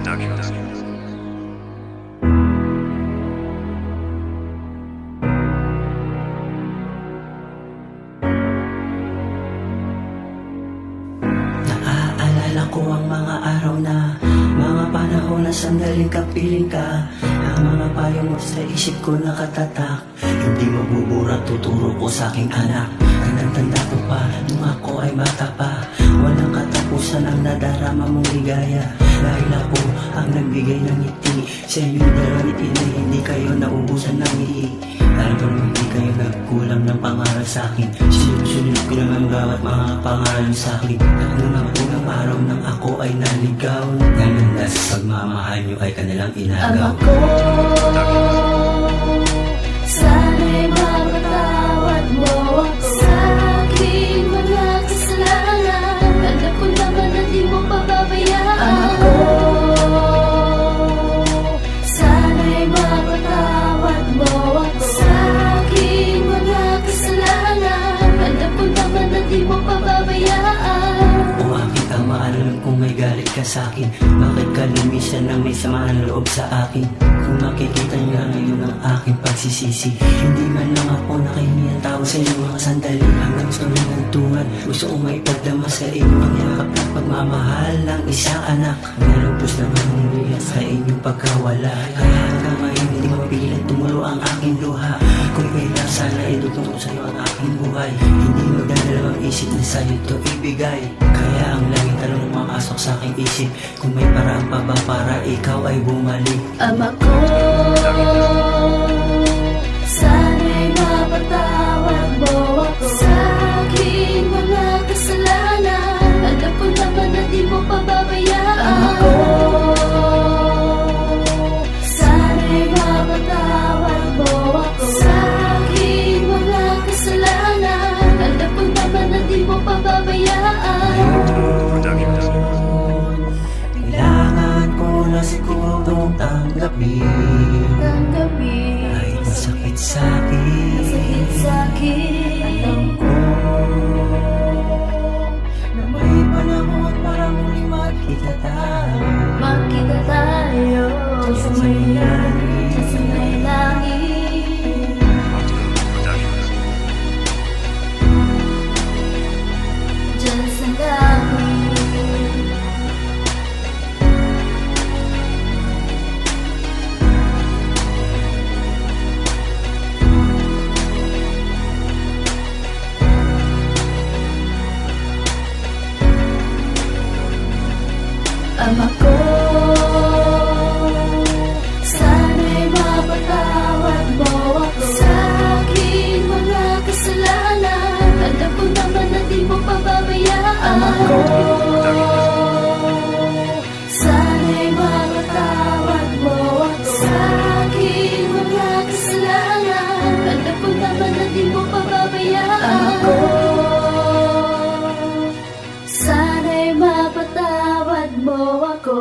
Naaalala ko ang mga araw na, mga panahon na sandaling kapiling ka. Ang mga payo mo sa isip ko nakatatak, hindi mabubura tuturo ko sa aking anak. Tanda ko pa nung ako ay bata pa, walang katapusan ang nadarama mong ligaya. Dahil ako ang nagbigay ng ngiti sa inyong dalawang ngiti na hindi kayo naubusan ng ngiti. Dahil kung hindi kayo nagkulang ng pangarap sa akin, sinusunod ko lang ang bawat mga pangalan sa akin. At nung ang unang araw nang ako ay naligaw, ngayon na sa pagmamahal nyo ay kanilang inagaw. Ama ko, sana'y mapatawad mo ako sa aking mga kasalanan. Alam ko naman na di mo pababayaan. Ama ko, sana'y mapatawad mo ako sa aking mga kasalanan. Alam ko naman na di mo pababayaan. O aking ama, alam kong may galit ka sa'kin. Bakit ka lumisan na may samaan loob sa akin? Kung makikita niyo na ngayon ang aking pagsisisi, hindi man lang ako nakahingi ang tao sa inyo mga sandali. Hanggang sa mga tungad, gusto kong maipagdama sa inyo ang yakap at pagmamahal ng isang anak. Nalubos na manunguya sa inyong pagkawala, kaya hanggang ngayon hindi mapigilan tumulo ang aking luha. Kung kailan sana idutong sa iyo ang aking buhay, hindi magdadalawang isip na sa'yo ito ibigay. Kaya ang langit talong pumasok sa aking isip, kung may paraan pa ba para ikaw ay bumalik. Ama ko, sana'y mapatawad mo ako sa aking mga kasalanan. Alam ko naman na di mo pababayaan. Ama ko, sana'y mapatawad mo ako sa aking mga kasalanan. Alam ko naman na di mo pababayaan. Kailangan ko na sigurong tanggapin kahit masakit sa'kin. Alam ko na may panahon para muli magkita tayo. Magkita tayo sa may langit. Diyan sa langit. Ama ko, sana'y mapatawad mo ako sa aking mga kasalanan. Alam ko naman na di mo pababayaan. Ama ko, sana'y mapatawad mo ako sa aking mga kasalanan. Alam ko naman na di mo pababayaan. Ama ko, sana'y mapatawad mo ako.